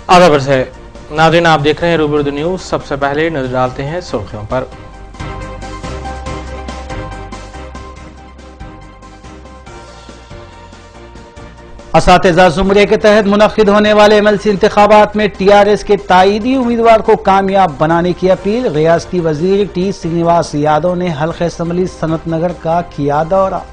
आदाबर से नाज़रीन, आप देख रहे हैं रूबरू न्यूज़। सबसे पहले नजर डालते हैं सुर्खियों पर। असातिज़ा ज़ुमरे के तहत मुनक्किद होने वाले एमएलसी इंतखाबात में टीआरएस के ताईदी उम्मीदवार को कामयाब बनाने की अपील। रियासती वजीर टी श्रीनिवास यादव ने हल्के असम्बली सनत नगर का किया दौरा।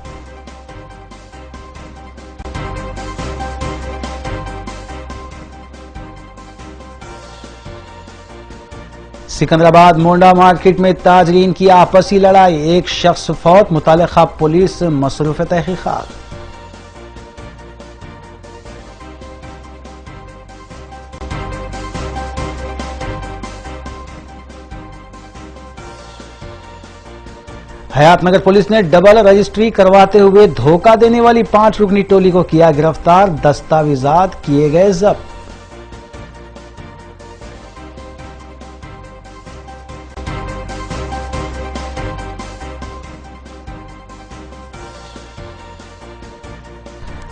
सिकंदराबाद मोंडा मार्केट में ताजरीन की आपसी लड़ाई, एक शख्स फौत, मुतालिका पुलिस मसरूफ तहकीकात। हयातनगर पुलिस ने डबल रजिस्ट्री करवाते हुए धोखा देने वाली 5 रुकनी टोली को किया गिरफ्तार, दस्तावेजात किए गए जब्त।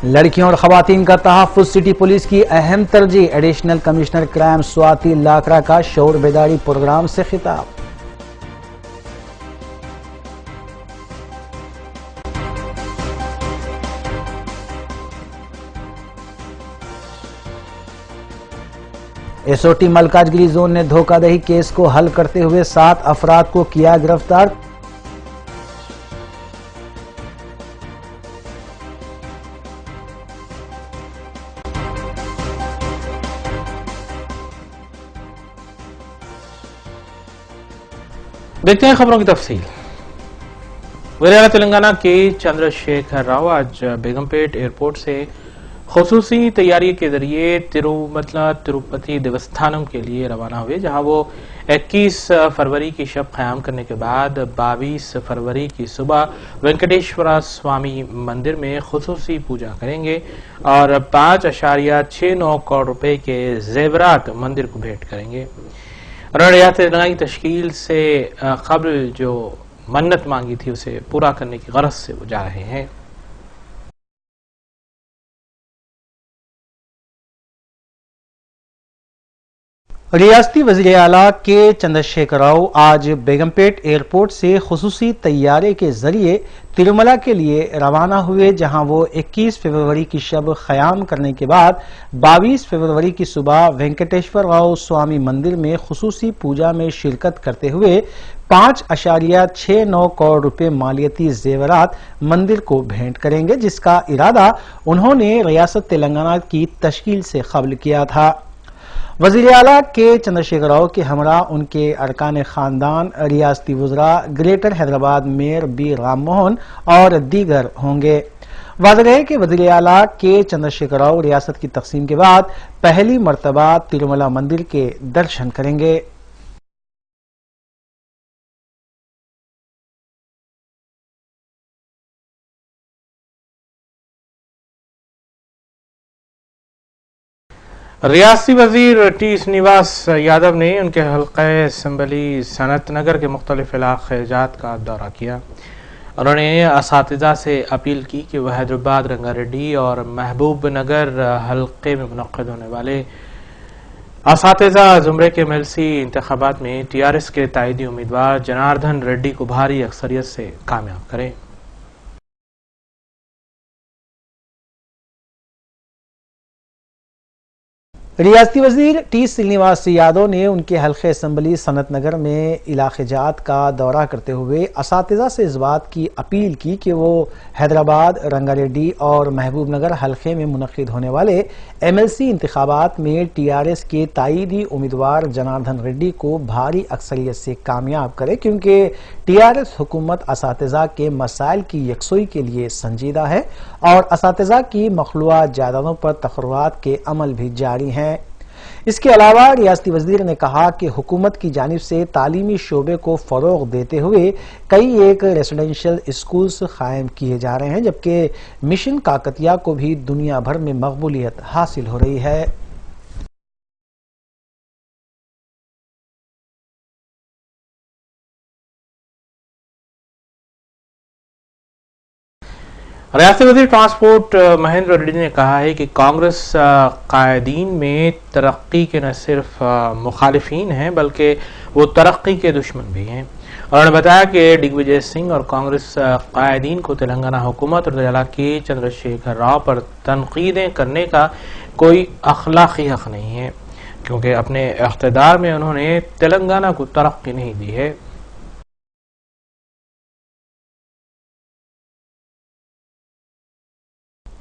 लड़कियों और खवातीन का तहफ्फुज़ सिटी पुलिस की अहम तरजीह। एडिशनल कमिश्नर क्राइम स्वाति लाकरा का शऊर बेदारी प्रोग्राम से खिताब। एसओटी मलकाजगिरी जोन ने धोखाधड़ी केस को हल करते हुए 7 अफराद को किया गिरफ्तार। देखते हैं खबरों की तफसील। वज़ीर तेलंगाना के चंद्रशेखर राव आज बेगमपेट एयरपोर्ट से खुसूसी तैयारी के जरिए तिरुमला तिरुपति देवस्थानम के लिए रवाना हुए, जहां वो 21 फरवरी की शब क़याम करने के बाद 22 फरवरी की सुबह वेंकटेश्वरा स्वामी मंदिर में खुसूसी पूजा करेंगे और 5.69 करोड़ रुपए के जेवरात मंदिर को भेंट करेंगे। रियासत तेलंगाना की तश्कील से कबल जो मन्नत मांगी थी उसे पूरा करने की गरज से वो जा रहे हैं। रियासती वज़ीर आला के चंद्रशेखर राव आज बेगमपेट एयरपोर्ट से खुसूसी तैयारे के जरिए तिरुमला के लिए रवाना हुए, जहां वो 21 फरवरी की शब क़याम करने के बाद 22 फरवरी की सुबह वेंकटेश्वर राव स्वामी मंदिर में खुसूसी पूजा में शिरकत करते हुए 5.69 करोड़ रुपए मालियती जेवरात मंदिर को भेंट करेंगे, जिसका इरादा उन्होंने रियासत तेलंगाना की तश्कील से कबल किया था। वज़ीर आला के चंद्रशेखर राव के हमरा उनके अरकान खानदान, रियासती वज़रा, greater Hyderabad mayor B Ram Mohan और दीगर होंगे। वाज़ेह है कि वज़ीर आला के चंद्रशेखर राव रियासत की तक़सीम के बाद पहली मरतबा तिरुमला मंदिर के दर्शन करेंगे। रियासती वजीर टी श्रीनिवास यादव ने उनके हल्क़े असम्बली सनत नगर के मुख्तलिफ इलाक़ात का दौरा किया। उन्होंने असातिज़ा से अपील की कि वह हैदराबाद, रंगारेड्डी और महबूब नगर हल्क़े में मुनक़्क़िद होने वाले असातिज़ा ज़ुमरे के एमएलसी इंतखाबात में टीआरएस के ताईदी उम्मीदवार जनार्दन रेड्डी को भारी अक्सरियत से कामयाब करें। रियासती वजीर टी श्रीनिवास यादव ने उनके हल्के असम्बली सनत नगर में इलाक़ात का दौरा करते हुए असातिज़ा से इस बात की अपील की कि वो हैदराबाद, रंगारेड्डी और महबूब नगर हल्के में मुनक़्क़िद होने वाले एमएलसी इंतखाबात में टीआरएस के ताईदी उम्मीदवार जनार्दन रेड्डी को भारी अक्सरियत से कामयाब करे, क्योंकि टीआरएस हुकूमत असातिज़ा के मसाइल की यकसोई के लिए संजीदा है और असातिज़ा की मखलूआ जायदादों पर तक़र्रुरात के अमल भी जारी हैं। इसके अलावा रियासती वजीर ने कहा कि हुकूमत की जानिब से तालीमी शोबे को फरोग देते हुए कई एक रेसिडेंशियल स्कूल्स कायम किए जा रहे हैं, जबकि मिशन काकतिया को भी दुनिया भर में मकबूलियत हासिल हो रही है। ریاستی وزیر ٹرانسپورٹ مہندر ریڈی نے کہا ہے کہ کانگریس قائدین میں ترقی کے نہ صرف مخالفین ہیں بلکہ وہ ترقی کے دشمن بھی ہیں. انہوں نے بتایا کہ ڈگ وجے سنگھ اور کانگریس قائدین کو تلنگانہ حکومت اور ضلع کے چندر شیکھر راؤ پر تنقیدیں کرنے کا کوئی اخلاقی حق نہیں ہے کیونکہ اپنے اقتدار میں انہوں نے تلنگانہ کو ترقی نہیں دی ہے.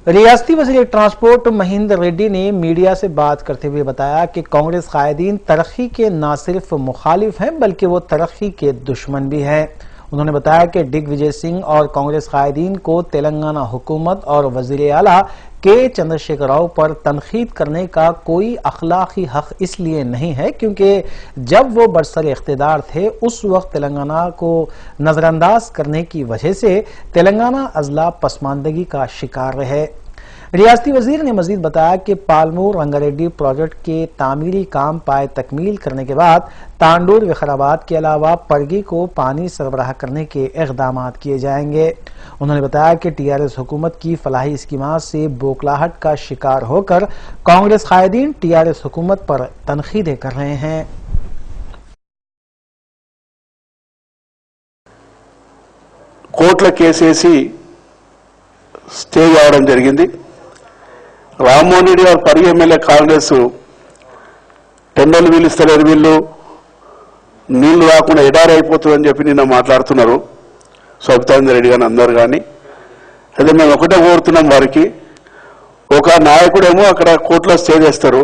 ریاستی وزیر ٹرانسپورٹ مہندر ریڈی نے میڈیا سے بات کرتے ہوئے بتایا کہ کانگریس قائدین ترقی کے نہ صرف مخالف ہیں بلکہ وہ ترقی کے دشمن بھی ہیں. انہوں نے بتایا کہ ڈگ وجے سنگھ اور کانگریس قائدین کو تلنگانہ حکومت اور وزیر اعلیٰ کے چندر شیکھر راؤ پر تنقید کرنے کا کوئی اخلاقی حق اس لیے نہیں ہے کیونکہ جب وہ برسر اقتدار تھے اس وقت تلنگانہ کو نظر انداز کرنے کی وجہ سے تلنگانہ اضلاع پسماندگی کا شکار رہے. ریاستی وزیر نے مزید بتایا کہ پالمور رنگاریڈی پروجیکٹ کے تعمیری کام پائے تکمیل کرنے کے بعد تانڈور وقارآباد کے علاوہ پرگی کو پانی سربراہ کرنے کے اقدامات کیے جائیں گے. انہوں نے بتایا کہ ٹی آر ایس حکومت کی فلاحی اسکیمات سے بوکھلاہٹ کا شکار ہو کر کانگریس قائدین ٹی آر ایس حکومت پر تنقیدیں کر رہے ہیں. కోట్ల కేసేసి స్టేజ్ అవడం జరిగింది. రామ్మోహన్ రెడ్డి గారు పరిగి ఎమ్మెల్యే కాంగ్రెస్ టెండర్లు పిలుస్తలేరు, వీళ్ళు నీళ్లు రాకుండా ఎడారి అయిపోతుందని చెప్పి నిన్న మాట్లాడుతున్నారు సబితాంజన్ రెడ్డి గారిని అందరు. కానీ అయితే మేము ఒకటే కోరుతున్నాం, వారికి ఒక నాయకుడేమో అక్కడ కోర్టులో స్టే చేస్తారు.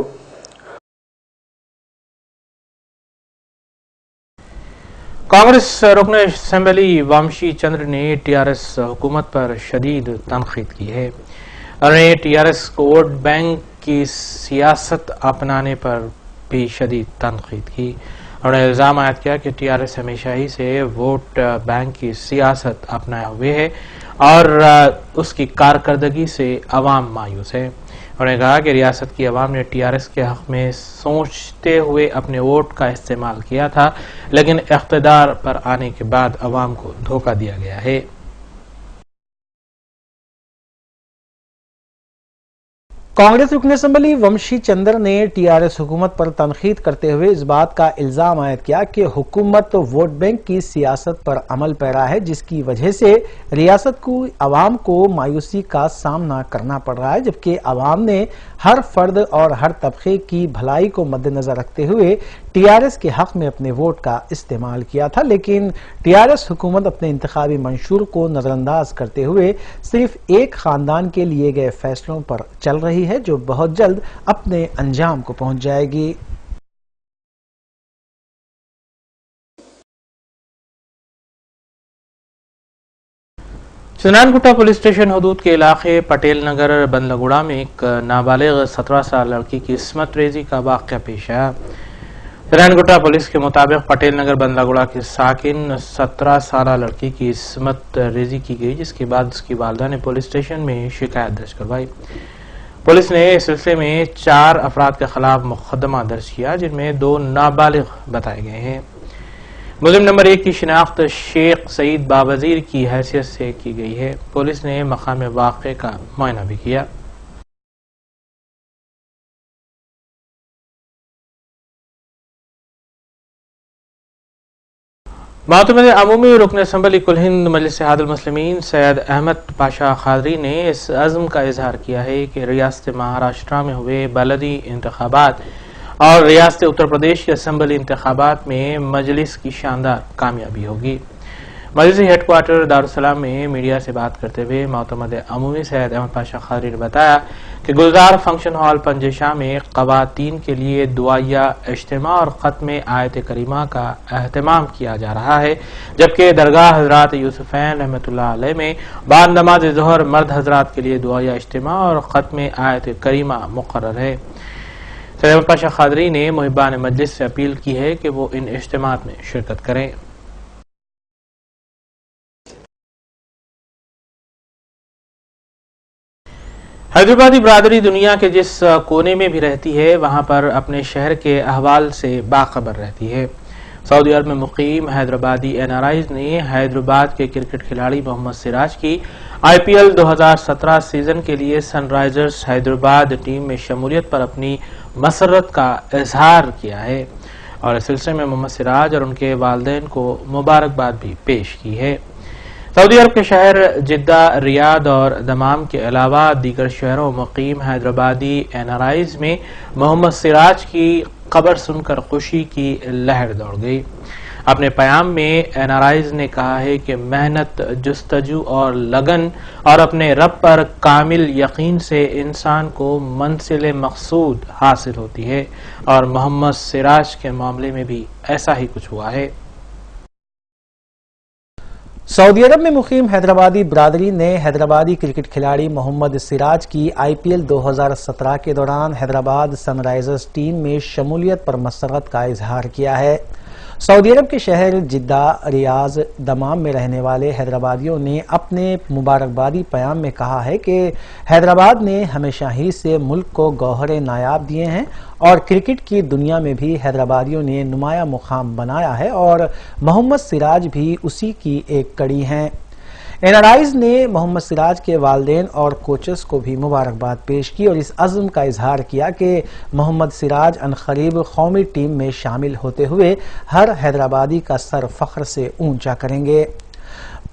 कांग्रेस रुकन असेंबली वामशी चंद्र ने टीआरएस हुकूमत पर शदीद तनकीद की है. उन्होंने टीआरएस को वोट बैंक की सियासत अपनाने पर भी शदीद तनकीद की. उन्होंने इल्ज़ाम आयद किया कि टीआरएस हमेशा ही से वोट बैंक की सियासत अपनाए हुए है और उसकी कारकर्दगी से अवाम मायूस है. उन्होंने कहा कि रियासत की अवाम ने टीआरएस के हक में सोचते हुए अपने वोट का इस्तेमाल किया था, लेकिन इख्तिदार पर आने के बाद अवाम को धोखा दिया गया है. कांग्रेस रुकन असेंबली वंशी चंद्र ने टीआरएस हुकूमत पर तनकीद करते हुए इस बात का इल्जाम आयद किया कि हुकूमत वोट बैंक की सियासत पर अमल पैरा है, जिसकी वजह से रियासत को अवाम को मायूसी का सामना करना पड़ रहा है, जबकि अवाम ने हर फर्द और हर तबके की भलाई को मद्देनजर रखते हुए टीआरएस के हक में अपने वोट का इस्तेमाल किया था. लेकिन टीआरएस हुकूमत अपने इंतखाबी मंशूर को नजरअंदाज करते हुए सिर्फ एक खानदान के लिए गए फैसलों पर चल रही है, जो बहुत जल्द अपने अंजाम को पहुंच जाएगी. चंद्रानगुट्टा पुलिस स्टेशन हदूद के इलाके पटेल नगर बंदलागुड़ा में एक नाबालिग 17 साल लड़की की इस्मत रेजी का वाक़या पेश आया. चंद्रानगुट्टा पुलिस के मुताबिक पटेल नगर बंदलागुड़ा के साकिन 17 साल लड़की की इस्मत रेजी की गई, जिसके बाद उसकी वालिदा ने पुलिस स्टेशन में शिकायत दर्ज करवाई. पुलिस ने इस सिलसिले में 4 अफराद के खिलाफ मुकदमा दर्ज किया, जिनमें 2 नाबालिग बताए गए हैं. मुलजिम नंबर 1 की शिनाख्त शेख सईद बावजीर की हैसियत से की गई है. पुलिस ने मकाम वाक़े का मुआयना भी किया. मातूम अमूमी रुकन असम्बली कुल हिंद मजलिस इत्तेहादुल मुस्लिमीन सैयद अहमद पाशा खादरी ने इस अज़्म का इजहार किया है कि रियासत महाराष्ट्र में हुए बलदी इंतखाबात और रियासत उत्तर प्रदेश के असम्बली इंतखाबात में मजलिस की शानदार कामयाबी होगी. मजलिस हेडक्वार्टर दारुस्सलाम में मीडिया से बात करते हुए मोतमद अमूमी सैयद अहमद पाशा खादरी ने बताया कि गुलजार फंक्शन हॉल पंजशाह में ख़वातीन के लिए दुआया इज्तिमा और ख़त्म आयत करीमा का अहतमाम किया जा रहा है, जबकि दरगाह हजरात यूसुफैन रहमतुल्लाह अलैह में बाद नमाज ज़ोहर मर्द हजरात के लिए दुआया इज्तिमा और ख़त्म आयत करीमा मुक़र्रर है. सैयद अहमद पाशा खादरी ने मुहिब्बान मजलिस से अपील की है कि वो इन इज्तिमात में शिरकत करें. हैदराबादी बरादरी दुनिया के जिस कोने में भी रहती है, वहां पर अपने शहर के अहवाल से बाखबर रहती है. सऊदी अरब में मुकीम हैदराबादी एनआरआईज ने हैदराबाद के क्रिकेट खिलाड़ी मोहम्मद सिराज की आईपीएल 2017 सीजन के लिए सनराइजर्स हैदराबाद टीम में शमूलियत पर अपनी मसरत का इजहार किया है और इस सिलसिले में मोहम्मद सिराज और उनके वालिदैन को मुबारकबाद भी पेश की है। सऊदी अरब के शहर जिद्दा, रियाद और दमाम के अलावा दीगर शहरों मुकीम हैदराबादी एनआरआईज में मोहम्मद सिराज की खबर सुनकर खुशी की लहर दौड़ गई। अपने पैगाम में एनआरआईज ने कहा है कि मेहनत, जुस्तजू और लगन और अपने रब पर कामिल यकीन से इंसान को मंजिल मकसूद हासिल होती है और मोहम्मद सिराज के मामले में भी ऐसा ही कुछ हुआ है। सऊदी अरब में मुकीम हैदराबादी बरादरी ने हैदराबादी क्रिकेट खिलाड़ी मोहम्मद सिराज की आईपीएल 2017 के दौरान हैदराबाद सनराइजर्स टीम में शमूलियत पर मसरत का इजहार किया है। सऊदी अरब के शहर जिद्दा, रियाज, दमाम में रहने वाले हैदराबादियों ने अपने मुबारकबादी पैगाम में कहा है कि हैदराबाद ने हमेशा ही से मुल्क को गौहरे नायाब दिए हैं और क्रिकेट की दुनिया में भी हैदराबादियों ने नुमाया मुकाम बनाया है और मोहम्मद सिराज भी उसी की एक कड़ी हैं। एनआरआईज ने मोहम्मद सिराज के वालिदैन और कोचेस को भी मुबारकबाद पेश की और इस अज़्म का इजहार किया कि मोहम्मद सिराज अनक़रीब कौमी टीम में शामिल होते हुए हर हैदराबादी का सर फख्र से ऊंचा करेंगे।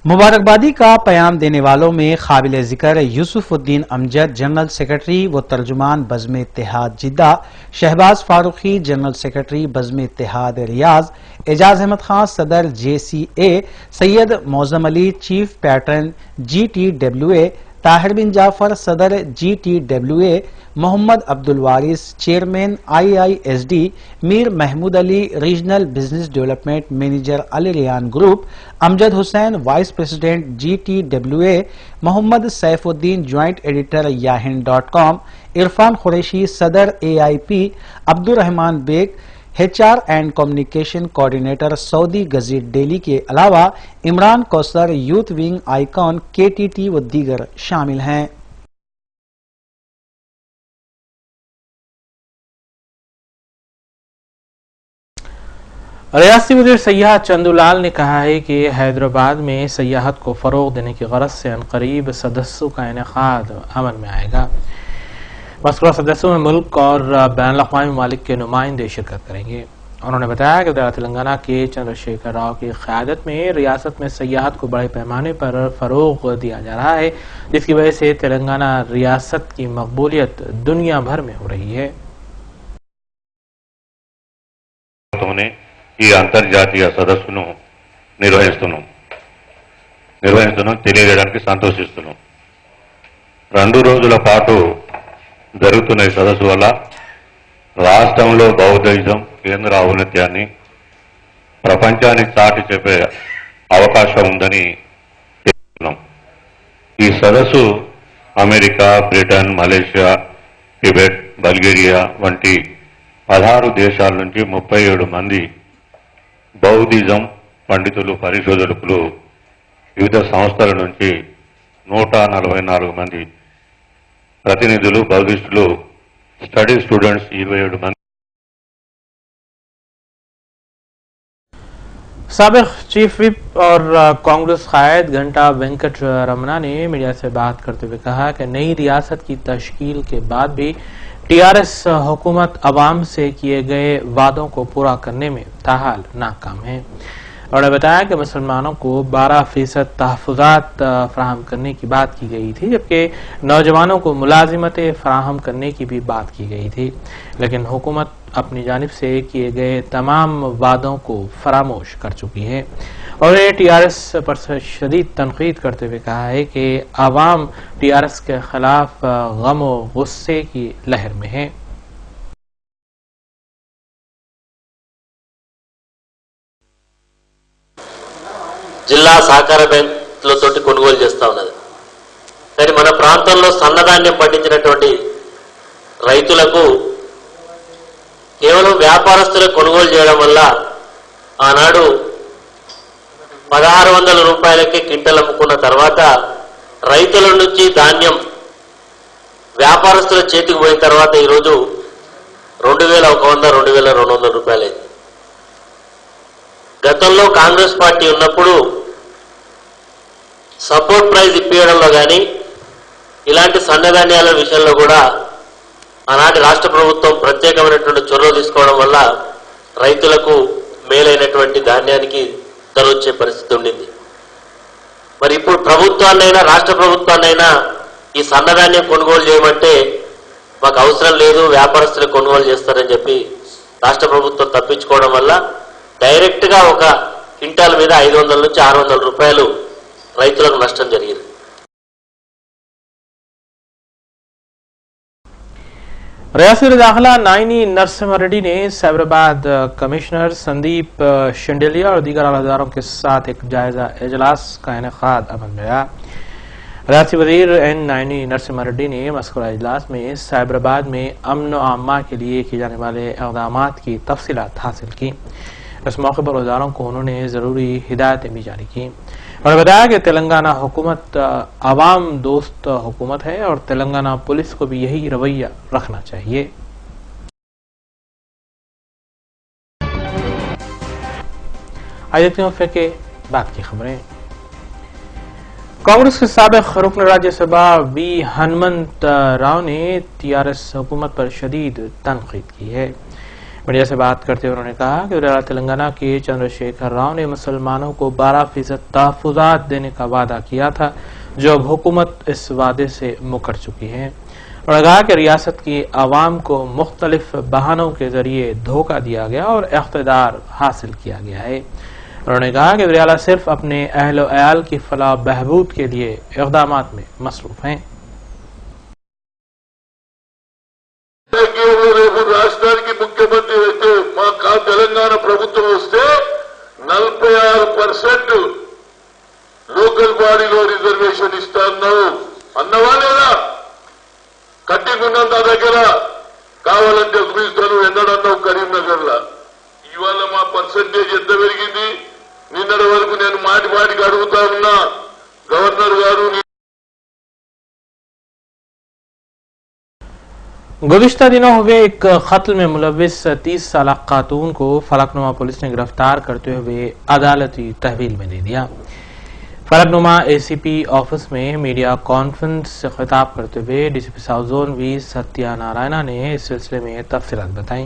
मुबारकबादी का पैगाम देने वालों में काबिल जिक्र यूसुफुद्दीन अमजद, जनरल सेक्रेटरी व तर्जुमान बज़्म इत्तेहाद Jeddah, Shahbaz Farooqui, general secretary बज़्म इत्तेहाद रियाज, एजाज अहमद खान, सदर JCA, Syed Moazzam Ali, chief patron GTWA, Tahir bin Jafar, सदर GTWA, Mohammed Abdul Waris, chairman IISD, Mir Mahmood Ali, regional business development manager Al Rayan group, Amjad Hussain, vice president GTWA, Mohammed Saifuddin, joint editor याहिन.com, इरफान कुरैशी, सदर AIP, Abdul Rahman Baig, HR and communication coordinator Saudi gazette daily के अलावा Imran Kausar, youth wing icon KTT व दीगर शामिल हैं। रियासती वज़ीर सयाहत चंदूलाल ने कहा है कि हैदराबाद में सयाहत को फरोग देने की गरज से अनकरीब सदस्यों का इनेकाद अमल में आएगा। मज़कूरा सदस्यों में मुल्क और बैनुल-अक़वामी ममालिक के नुमाइंदे शिरकत करेंगे। उन्होंने बताया कि वज़ीर तेलंगाना के चंद्रशेखर राव की क़यादत में रियासत में सयाहत को बड़े पैमाने पर फ़रोग दिया जा रहा है, जिसकी वजह से तेलंगाना रियासत की मकबूलियत दुनिया भर में हो रही है। ఈ అంతర్జాతీయ సదస్సును నిర్వహిస్తున్నాం తెలియజేయడానికి సంతోషిస్తున్నాం। 2 రోజుల పాటు జరుగుతున్న ఈ సదస్సు వల్ల రాష్ట్రంలో బౌద్ధిజం కేంద్ర ఔన్నత్యాన్ని ప్రపంచానికి చాటి చెప్పే అవకాశం ఉందని తెలుసుకున్నాం। ఈ సదస్సు America, Britain, Malaysia, Tibet, Bulgaria వంటి 16 దేశాల నుంచి 37 మంది బౌద్ధిజం పండితులు, పరిశోధకులు, వివిధ సంస్థల నుంచి 144 మంది प्रतिनिधुलु, बौद्धिस्टुलु, स्टडी स्टूडेंट्स 27 मंदी। साबिक चीफ विप और कांग्रेस कायद घंटा वेंकट रमना ने मीडिया से बात करते हुए कहा कि नई रियासत की तश्कील के बाद भी TRS हुकूमत अवाम से किए गए वादों को पूरा करने में ताहाल नाकाम है। उन्होंने बताया कि मुसलमानों को 12% तहफ़्फ़ुज़ात फराहम करने की बात की गई थी, जबकि नौजवानों को मुलाजिमतें फराहम करने की भी बात की गई थी, लेकिन हुकूमत अपनी जानिब से किए गए तमाम वादों को फरामोश कर चुकी है। और TRS पर शदीद तनकीद करते हुए कहा है कि आवाम TRS के खिलाफ गम और गुस्से की लहर में है। జిల్లా సహకార బ్యాంకులతోటి కొనుగోలు చేస్తా ఉన్నది। కానీ మన ప్రాంతంలో సన్నధాన్యం పండించినటువంటి రైతులకు కేవలం వ్యాపారస్తులకు కొనుగోలు చేయడం వల్ల ఆనాడు 1600 రూపాయలకే క్వింటల్ అమ్ముకున్న తర్వాత రైతుల నుంచి ధాన్యం వ్యాపారస్తుల చేతికి పోయిన తర్వాత ఈరోజు 2100 2200 రూపాయలైంది। గతంలో కాంగ్రెస్ పార్టీ ఉన్నప్పుడు సపోర్ట్ ప్రైజ్ ఇప్పించడంలో కానీ ఇలాంటి సన్నధాన్యాల విషయంలో కూడా ఆనాటి రాష్ట్ర ప్రభుత్వం ప్రత్యేకమైనటువంటి చొరవ తీసుకోవడం వల్ల రైతులకు మేలైనటువంటి ధాన్యానికి ధర వచ్చే పరిస్థితి ఉండింది. మరి ఇప్పుడు ప్రభుత్వాన్నైనా రాష్ట్ర ప్రభుత్వాన్నైనా ఈ సన్నధాన్యం కొనుగోలు చేయమంటే మాకు అవసరం లేదు, వ్యాపారస్తులు కొనుగోలు చేస్తారని చెప్పి రాష్ట్ర ప్రభుత్వం తప్పించుకోవడం వల్ల డైరెక్ట్ గా ఒక క్వింటాల్ మీద 500 నుంచి 600 రూపాయలు రైతులకు నష్టం జరిగింది. रियासत दाखिला नाइनी नरसिम्हा रेड्डी ने साइबराबाद कमिश्नर संदीप शेंडेलिया और दीगर अहदेदारों के साथ एक जायजा इजलास का इनेकाद अमल में आया। रियासती वजीर एन नाइनी नरसिम्हा रेड्डी ने मज़कूरा इजलास में साइबराबाद में अमन व आमा के लिए किए जाने वाले इक़दामात की तफसीलात हासिल की। इस मौके पर अहदेदारों को उन्होंने ज़रूरी हिदायतें भी जारी की और बताया कि तेलंगाना हुकूमत आवाम दोस्त हुकूमत है और तेलंगाना पुलिस को भी यही रवैया रखना चाहिए। आइए देखते हैं फिर के बाद की खबरें। कांग्रेस के साबिक रुकन राज्यसभा वी हनुमंत राव ने टीआरएस हुकूमत पर शदीद तनकीद की है। मीडिया से बात करते हुए उन्होंने कहा कि तेलंगाना के चंद्रशेखर राव ने मुसलमानों को 12% तहफ़्फ़ुज़ात देने का वादा किया था, जो अब हुकूमत इस वादे से मुकर चुकी है। उन्होंने कहा कि रियासत की आवाम को मुख्तलिफ बहानों के जरिए धोखा दिया गया और इख्तिदार हासिल किया गया है। उन्होंने कहा कि वज़ीर-ए-आला सिर्फ अपने अहल व अयाल की फलाह बहबूद के लिए इक़दामात में मसरूफ हैं। రాష్ట్రానికి ముఖ్యమంత్రి అయితే మా తెలంగాణ ప్రభుత్వం వస్తే 46% లోకల్ బాడీలో రిజర్వేషన్ ఇస్తాను అన్నవా లేదా? కట్టికున్నంత దగ్గర కావాలంటే చూపిస్తాను ఎన్నడన్నావు కరీంనగర్ లా. ఇవాళ మా పర్సెంటేజ్ ఎంత పెరిగింది? నిన్నటి వరకు నేను మాటి మాటికి అడుగుతా ఉన్నా గవర్నర్ గారు. गुज़िश्ता दिनों हुए एक कत्ल में मुलव्विस 30 साल खातून को फलकनुमा पुलिस ने गिरफ्तार करते हुए अदालती तहवील में दे दिया। फलकनुमा एसीपी ऑफिस में मीडिया कॉन्फ्रेंस से खिताब करते हुए डीसीपी साउथ जोन वी सत्यानारायणा ने इस सिलसिले में तफसीलात बताई।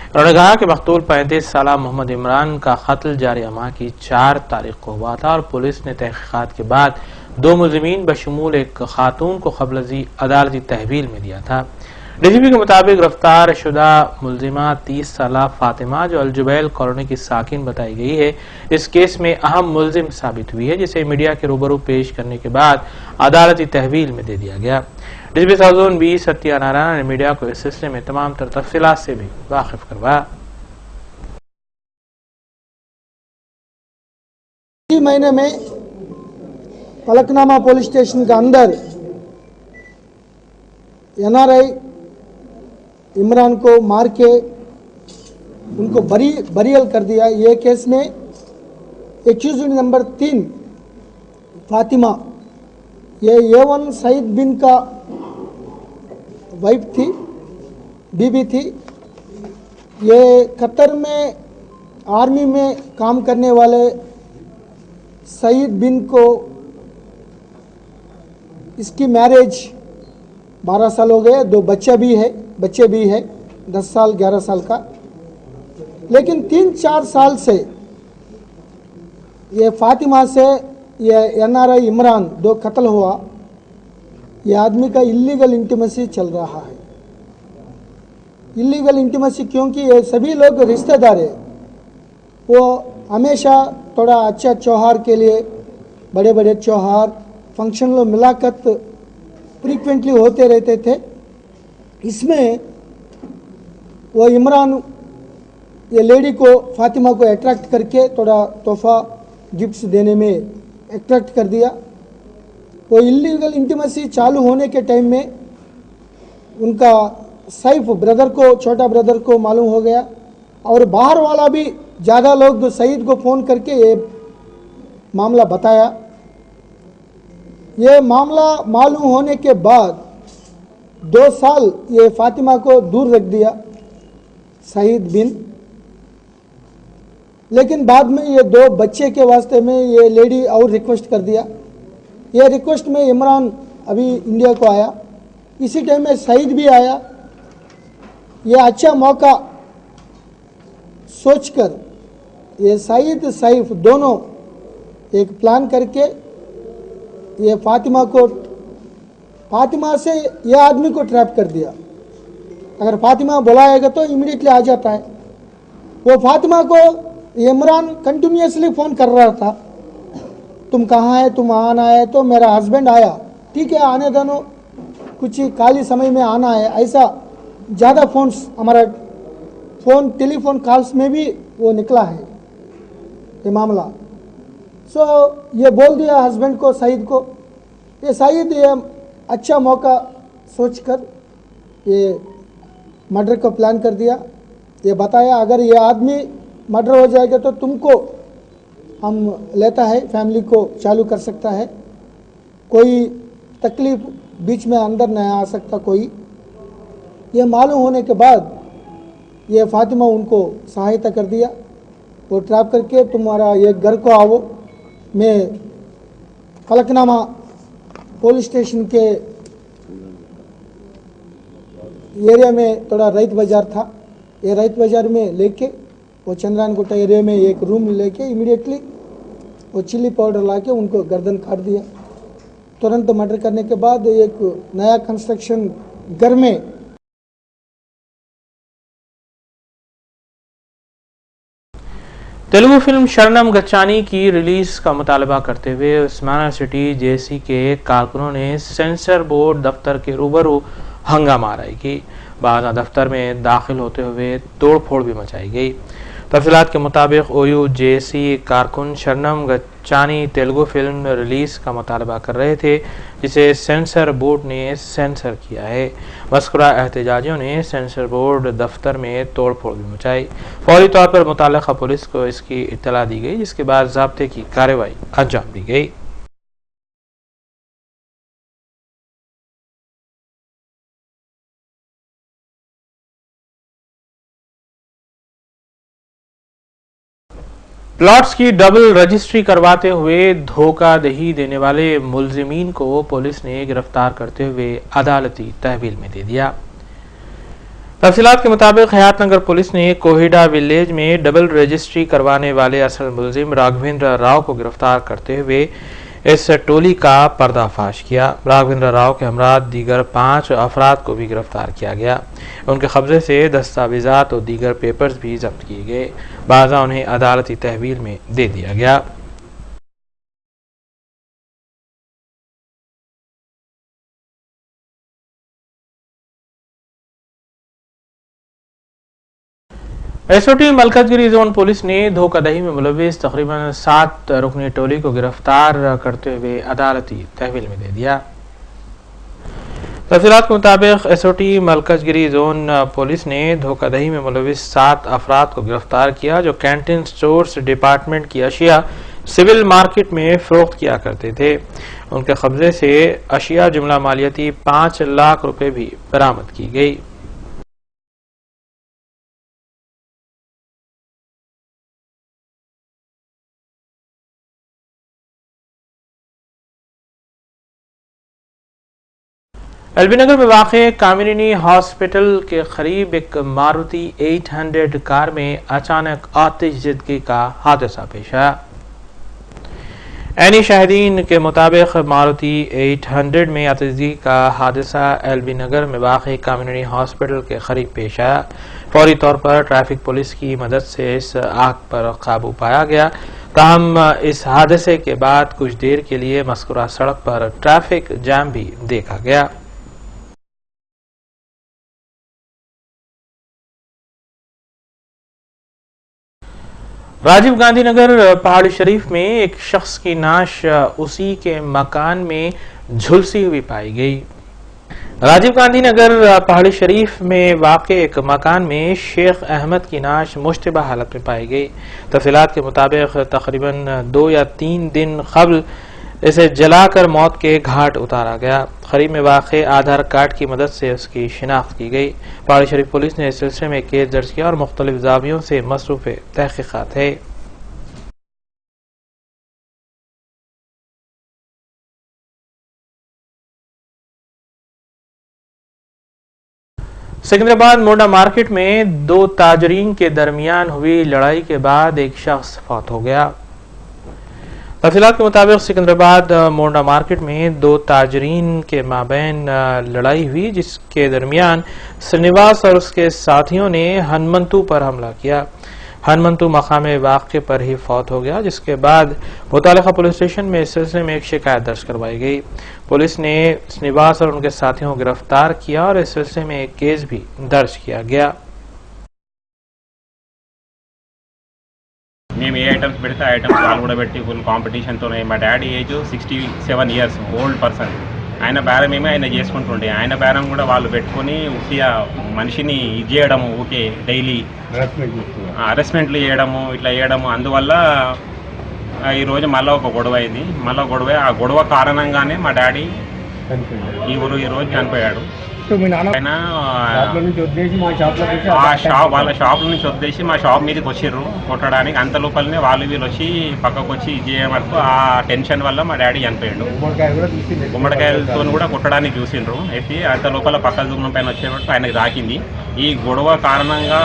उन्होंने कहा कि मकतूल 35 साल मोहम्मद इमरान का कत्ल जारी माह की 4 तारीख को हुआ था और पुलिस ने तहकीकात के बाद 2 मुलजिमीन बशमूल एक खातून को क़ब्ल अदालती तहवील में दिया था। डीसीपी के मुताबिक गिरफ्तार शुदा मुलजिमा 30 साल फातिमा जो अलजुबैल कॉलोनी की साकिन बताई गई है, इस केस में अहम मुलजिम साबित हुई है, जिसे मीडिया के रूबरू पेश करने के बाद अदालती तहवील में दे दिया गया। DCP south zone B Satyanarayana ने मीडिया को इस सिलसिले में तमाम तर तफसीलात से भी वाकिफ करवाया। इसी महीने में फलकनुमा पुलिस स्टेशन के अंदर एनआरआई इमरान को मार के उनको बरियल कर दिया। ये केस में एक्यूज नंबर 3 फातिमा, ये A1 सईद बिन का वाइफ थी, बीबी थी। ये कतर में आर्मी में काम करने वाले सईद बिन को इसकी मैरिज 12 साल हो गए, 2 बच्चे भी है 10 साल 11 साल का। लेकिन 3-4 साल से ये फातिमा से ये एनआरआई इमरान 2 कत्ल हुआ, ये आदमी का इलीगल इंटीमेसी चल रहा है। इलीगल इंटीमेसी क्योंकि ये सभी लोग रिश्तेदार है, वो हमेशा थोड़ा अच्छा त्योहार के लिए बड़े बड़े त्योहार फंक्शन में मुलाकात फ्रीक्वेंटली होते रहते थे। इसमें वो इमरान ये लेडी को फातिमा को अट्रैक्ट करके थोड़ा तोहफा गिफ्ट्स देने में अट्रैक्ट कर दिया। वो इलीगल इंटीमेसी चालू होने के टाइम में उनका सैफ ब्रदर को, छोटा ब्रदर को मालूम हो गया और बाहर वाला भी ज़्यादा लोग सईद को फ़ोन करके ये मामला बताया। ये मामला मालूम होने के बाद 2 साल ये फातिमा को दूर रख दिया सईद बिन। लेकिन बाद में ये 2 बच्चे के वास्ते में ये लेडी और रिक्वेस्ट कर दिया ये रिक्वेस्ट में इमरान अभी इंडिया को आया, इसी टाइम में सईद भी आया। ये अच्छा मौका सोचकर ये सईद सैफ दोनों एक प्लान करके ये फातिमा से ये आदमी को ट्रैप कर दिया। अगर फातिमा बुलाएगा तो इमीडिएटली आ जाता है। वो फातिमा को इमरान कंटिन्यूसली फ़ोन कर रहा था, तुम कहाँ है, तुम आना है। तो मेरा हस्बैंड आया, ठीक है आने दोनों, कुछ ही खाली समय में आना है। ऐसा ज़्यादा फ़ोन्स हमारा टेलीफोन कॉल्स में भी वो निकला है ये मामला। ये बोल दिया हस्बैंड को, सईद को। ये सईद ये अच्छा मौका सोचकर ये मर्डर को प्लान कर दिया। ये बताया अगर ये आदमी मर्डर हो जाएगा तो तुमको हम लेता है, फैमिली को चालू कर सकता है, कोई तकलीफ बीच में अंदर नहीं आ सकता कोई। ये मालूम होने के बाद ये फातिमा उनको सहायता कर दिया। वो ट्रैप करके तुम्हारा ये घर को आओ, मैं फलकनामा पुलिस स्टेशन के एरिया में थोड़ा रईत बाज़ार था, ये रईत बाज़ार में लेके वो चंद्रायन गुट्टा एरिया में एक रूम लेके इमीडिएटली वो चिल्ली पाउडर लाके उनको गर्दन काट दिया। तुरंत मर्डर करने के बाद एक नया कंस्ट्रक्शन घर में तेलुगु फिल्म शरणम गच्चानी की रिलीज का मुतालबा करते हुए उस्मानिया सिटी जेसी के कारकुनों ने सेंसर बोर्ड दफ्तर के रूबरू हंगामा आराई की। बाद दफ्तर में दाखिल होते हुए तोड़फोड़ भी मचाई गई। तफसीलात के मुताबिक ओयू जेसी कारकुन शरणम गच्चानी तेलुगु फिल्म रिलीज का मुतालबा कर रहे थे, जिसे सेंसर बोर्ड ने सेंसर किया है। मज़कूरा एहतजाजियों ने सेंसर बोर्ड दफ्तर में तोड़फोड़ भी मचाई। फौरी तौर पर मुतल्लिक़ा पुलिस को इसकी इत्तला दी गई, जिसके बाद ज़ाब्ते की कार्रवाई अंजाम दी गई। प्लॉट्स की डबल रजिस्ट्री करवाते हुए धोखाधड़ी देने वाले मुलजिमीन को पुलिस ने गिरफ्तार करते हुए अदालती तहवील में दे दिया। तफसीलात के मुताबिक हयात नगर पुलिस ने कोहिडा विलेज में डबल रजिस्ट्री करवाने वाले असल मुलजिम राघवेंद्र राव को गिरफ्तार करते हुए इस टोली का पर्दाफाश किया। राघवेंद्र राव के हमरा दीगर 5 अफराद को भी गिरफ्तार किया गया। उनके कब्जे से दस्तावेजात और दीगर पेपर्स भी जब्त किए गए। बाज़ा उन्हें अदालती तहवील में दे दिया गया। एसओटी मलकजगिरी जोन पुलिस ने धोखाधड़ी में मुलविस तकरीबन 7 रुकनी टोली को गिरफ्तार करते हुए अदालती तहवील में दे दिया। तफसीलात के मुताबिक एसओटी मलकजगिरी जोन पुलिस ने धोखाधड़ी में मुलविस 7 अफराद को गिरफ्तार किया, जो कैंटीन स्टोर्स डिपार्टमेंट की अशिया सिविल मार्केट में फरोख्त किया करते थे। उनके कब्जे से अशिया जुमला मालियती 5 लाख रुपए भी बरामद की गई। एलबी नगर में वाक़े कामिनी हॉस्पिटल के करीब एक मारुति 800 कार में अचानक आतिशज़दगी का हादसा पेश आया। ऐनी शाहिदीन के मुताबिक मारुति 800 में आतिशज़दगी का हादसा एलबी नगर में वाक़े कामिनी हॉस्पिटल के करीब पेश आया। फौरी तौर पर ट्रैफिक पुलिस की मदद से इस आग पर काबू पाया गया। ताहम इस हादसे के बाद कुछ देर के लिए मज़कूरा सड़क पर ट्रैफिक जाम भी देखा गया। राजीव गांधी नगर पहाड़ी शरीफ में एक शख्स की नाश उसी के मकान में झुलसी हुई पाई गई। राजीव गांधी नगर पहाड़ी शरीफ में वाक़े एक मकान में शेख अहमद की नाश मुश्तबा हालत में पाई गई। तफसीलात के मुताबिक तकरीबन 2 या 3 दिन कबल इसे जलाकर मौत के घाट उतारा गया। करीब में वाक़े आधार कार्ड की मदद से उसकी शिनाख्त की गई। पहाड़ी शरीफ पुलिस ने इस सिलसिले में केस दर्ज किया और मुख्तलिफ ज़ावियों से मसरूफ़ तहक़ीक़ात है। सिकंदराबाद मोंडा मार्केट में दो ताजरीन के दरमियान हुई लड़ाई के बाद एक शख्स फौत हो गया। तफसीलात के मुताबिक सिकंदराबाद मोंडा मार्केट में दो ताजरीन के माबैन लड़ाई हुई, जिसके दरमियान श्रीनिवास और उसके साथियों ने हनुमंतु पर हमला किया। हनुमंतु मकामे वाक़े पर ही फौत हो गया, जिसके बाद मुतालिका पुलिस स्टेशन में इस सिलसिले में एक शिकायत दर्ज करवाई गई। पुलिस ने श्रीनिवास और उनके साथियों को गिरफ्तार किया और इस सिलसिले में एक केस भी दर्ज किया गया। మేము ఏ ఐటమ్స్ పెడితే ఆ ఐటమ్స్ వాళ్ళు కూడా పెట్టి ఫుల్ కాంపిటీషన్తోనే. మా daddy age 67 years old person. ఆయన బేరం ఏమో ఆయన చేసుకుంటుండే. ఆయన బేరం కూడా వాళ్ళు పెట్టుకొని ఉట్టిగా మనిషిని ఇది చేయడము, ఊకే డైలీ అరెస్ట్మెంట్లు చేయడము, ఇట్లా చేయడము. అందువల్ల ఈరోజు మళ్ళీ ఒక గొడవ అయింది. మళ్ళీ గొడవ, ఆ గొడవ కారణంగానే మా డాడీ ఈరోజు చనిపోయాడు. ఆయన వాళ్ళ షాప్ నుంచి వదిలేసి మా షాప్ మీదకి వచ్చిర్రు కొట్టడానికి. అంత లోపలనే వాళ్ళు వీళ్ళు వచ్చి పక్కకు వచ్చి ఇది చేయమనుకో, ఆ టెన్షన్ వల్ల మా డాడీ చనిపోయాడు. గుమ్మడికాయలతో కూడా కొట్టడానికి చూసిండ్రు. అయితే అంత లోపల పక్క దూరం పైన వచ్చేటప్పుడు ఆయనకి తాకింది. ఈ గొడవ కారణంగా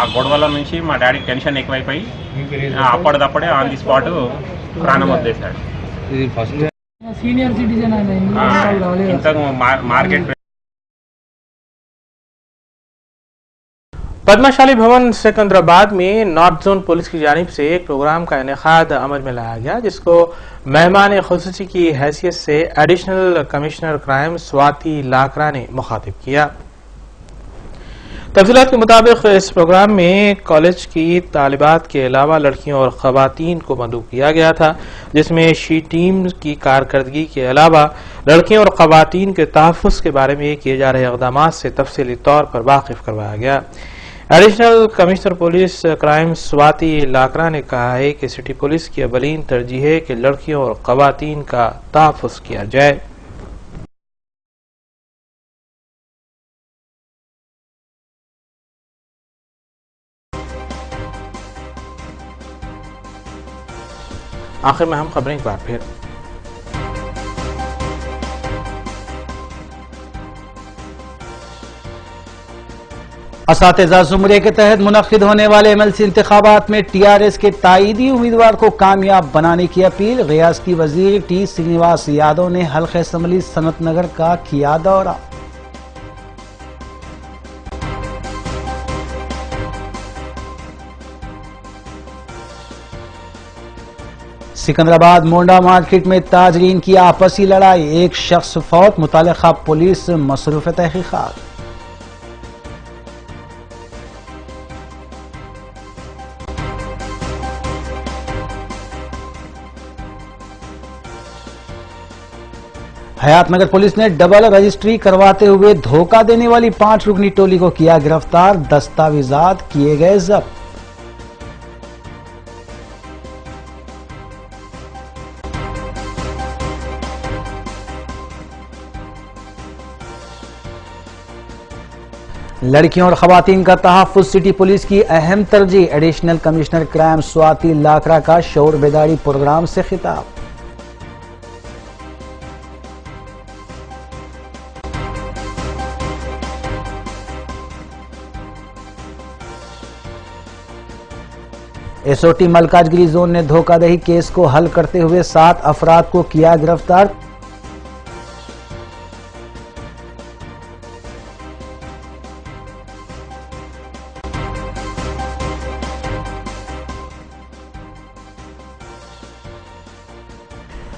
ఆ గొడవల నుంచి మా డాడీకి టెన్షన్ ఎక్కువైపోయి అప్పటిదప్పుడే ఆన్ ది స్పాట్ ప్రాణం వదిలేశాడు. ఇంతకు మార్కెట్ पद्मशाली भवन सिकंदराबाद में नॉर्थ जोन पुलिस की जानिब से एक प्रोग्राम का इनेकाद अमल में लाया गया, जिसको मेहमान खुसूसी की हैसियत से एडिशनल कमिश्नर क्राइम स्वाति लाकरा ने मुखातिब किया। तफसीलात के मुताबिक इस प्रोग्राम में कॉलेज की तालिबात के अलावा लड़कियों और ख़वातीन को मदऊ किया गया था, जिसमें शी टीम की कारकर्दगी के अलावा लड़कियों और ख़वातीन के तहफ़्फ़ुज़ के बारे में किए जा रहे इक़दामात से तफसीली तौर पर वाकिफ़ करवाया गया। Additional commissioner police crime Swati लाकरा ने कहा है कि सिटी पुलिस की अवलीन तरजीह है कि लड़कियों और ख़वातीन का तहफ़्फ़ुज़ किया जाए। आखिर में हम खबरें एक बार फिर। असातिज़ा ज़ुमरे के तहत मुनक्किद होने वाले एमएलसी इंतखाबात में टीआरएस के ताईदी उम्मीदवार को कामयाब बनाने की अपील। रियासती वजीर टी श्रीनिवास यादव ने हल्के असम्बली सनत नगर का किया दौरा। सिकंदराबाद मोंडा मार्केट में ताजरीन की आपसी लड़ाई, एक शख्स फौत, मुतालिका पुलिस मसरूफ तहकीकात। हयातनगर पुलिस ने डबल रजिस्ट्री करवाते हुए धोखा देने वाली 5 रुकनी टोली को किया गिरफ्तार, दस्तावेजात किए गए जब्त। लड़कियों और खवातीन का तहफ़्फ़ुज़ सिटी पुलिस की अहम तरजीह। एडिशनल कमिश्नर क्राइम स्वाति लाकरा का शऊर बेदारी प्रोग्राम से खिताब। एसओटी मलकाजगिरी जोन ने धोखाधड़ी केस को हल करते हुए 7 अफराद को किया गिरफ्तार।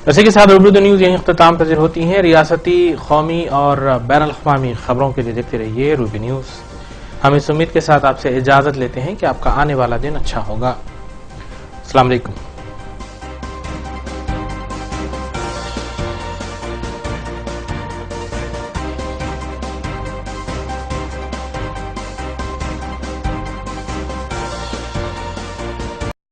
इसी के साथ उर्दू न्यूज़ यहीं इख्तिताम पज़ीर होती हैं। रियासती, कौमी और बैनुल अक़वामी खबरों के लिए देखते रहिए रूबी न्यूज़। हम इस उम्मीद के साथ आपसे इजाज़त लेते हैं कि आपका आने वाला दिन अच्छा होगा। अस्सलाम वालेकुम।